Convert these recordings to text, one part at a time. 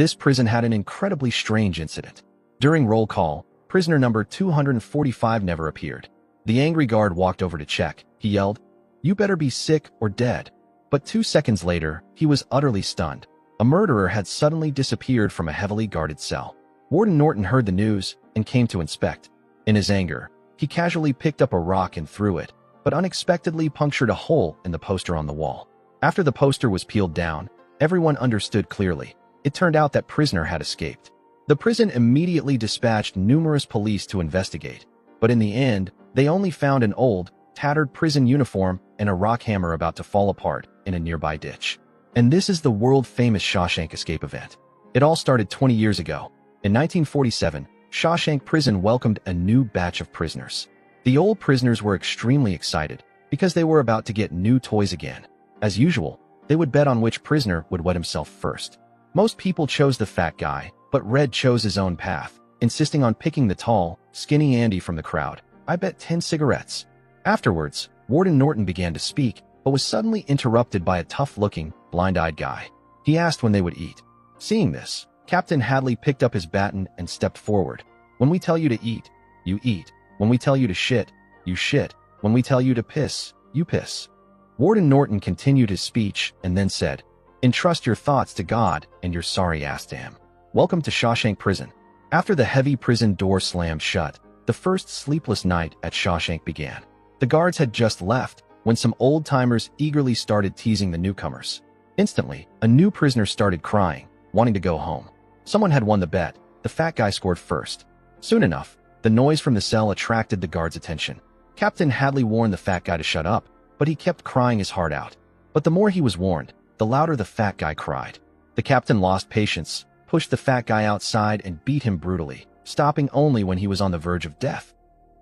This prison had an incredibly strange incident. During roll call, prisoner number 245 never appeared. The angry guard walked over to check. He yelled, "You better be sick or dead." But 2 seconds later, he was utterly stunned. A murderer had suddenly disappeared from a heavily guarded cell. Warden Norton heard the news and came to inspect. In his anger, he casually picked up a rock and threw it, but unexpectedly punctured a hole in the poster on the wall. After the poster was peeled down, everyone understood clearly. It turned out that prisoner had escaped. The prison immediately dispatched numerous police to investigate, but in the end, they only found an old, tattered prison uniform and a rock hammer about to fall apart in a nearby ditch. And this is the world-famous Shawshank escape event. It all started 20 years ago. In 1947, Shawshank Prison welcomed a new batch of prisoners. The old prisoners were extremely excited because they were about to get new toys again. As usual, they would bet on which prisoner would wet himself first. Most people chose the fat guy, but Red chose his own path, insisting on picking the tall, skinny Andy from the crowd. "I bet 10 cigarettes. Afterwards, Warden Norton began to speak, but was suddenly interrupted by a tough-looking, blind-eyed guy. He asked when they would eat. Seeing this, Captain Hadley picked up his baton and stepped forward. "When we tell you to eat, you eat. When we tell you to shit, you shit. When we tell you to piss, you piss." Warden Norton continued his speech and then said, "Entrust your thoughts to God and your sorry ass to him. Welcome to Shawshank Prison." After the heavy prison door slammed shut, the first sleepless night at Shawshank began. The guards had just left when some old-timers eagerly started teasing the newcomers. Instantly, a new prisoner started crying, wanting to go home. Someone had won the bet. The fat guy scored first. Soon enough, the noise from the cell attracted the guards' attention. Captain Hadley warned the fat guy to shut up, but he kept crying his heart out. But the more he was warned, the louder the fat guy cried. The captain lost patience, pushed the fat guy outside and beat him brutally, stopping only when he was on the verge of death.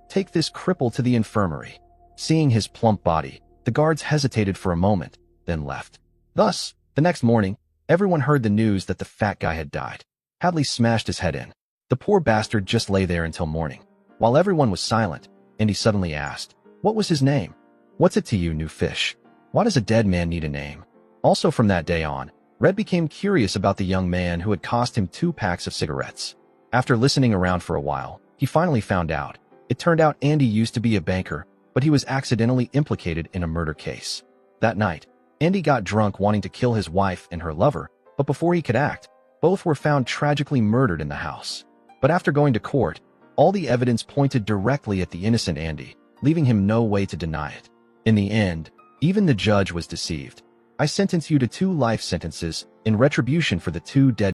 "Take this cripple to the infirmary." Seeing his plump body, the guards hesitated for a moment, then left. Thus, the next morning, everyone heard the news that the fat guy had died. Hadley smashed his head in. The poor bastard just lay there until morning. While everyone was silent, Andy suddenly asked, "What was his name?" "What's it to you, new fish? Why does a dead man need a name?" Also from that day on, Red became curious about the young man who had cost him 2 packs of cigarettes. After listening around for a while, he finally found out. It turned out Andy used to be a banker, but he was accidentally implicated in a murder case. That night, Andy got drunk wanting to kill his wife and her lover, but before he could act, both were found tragically murdered in the house. But after going to court, all the evidence pointed directly at the innocent Andy, leaving him no way to deny it. In the end, even the judge was deceived. "I sentence you to 2 life sentences in retribution for the 2 dead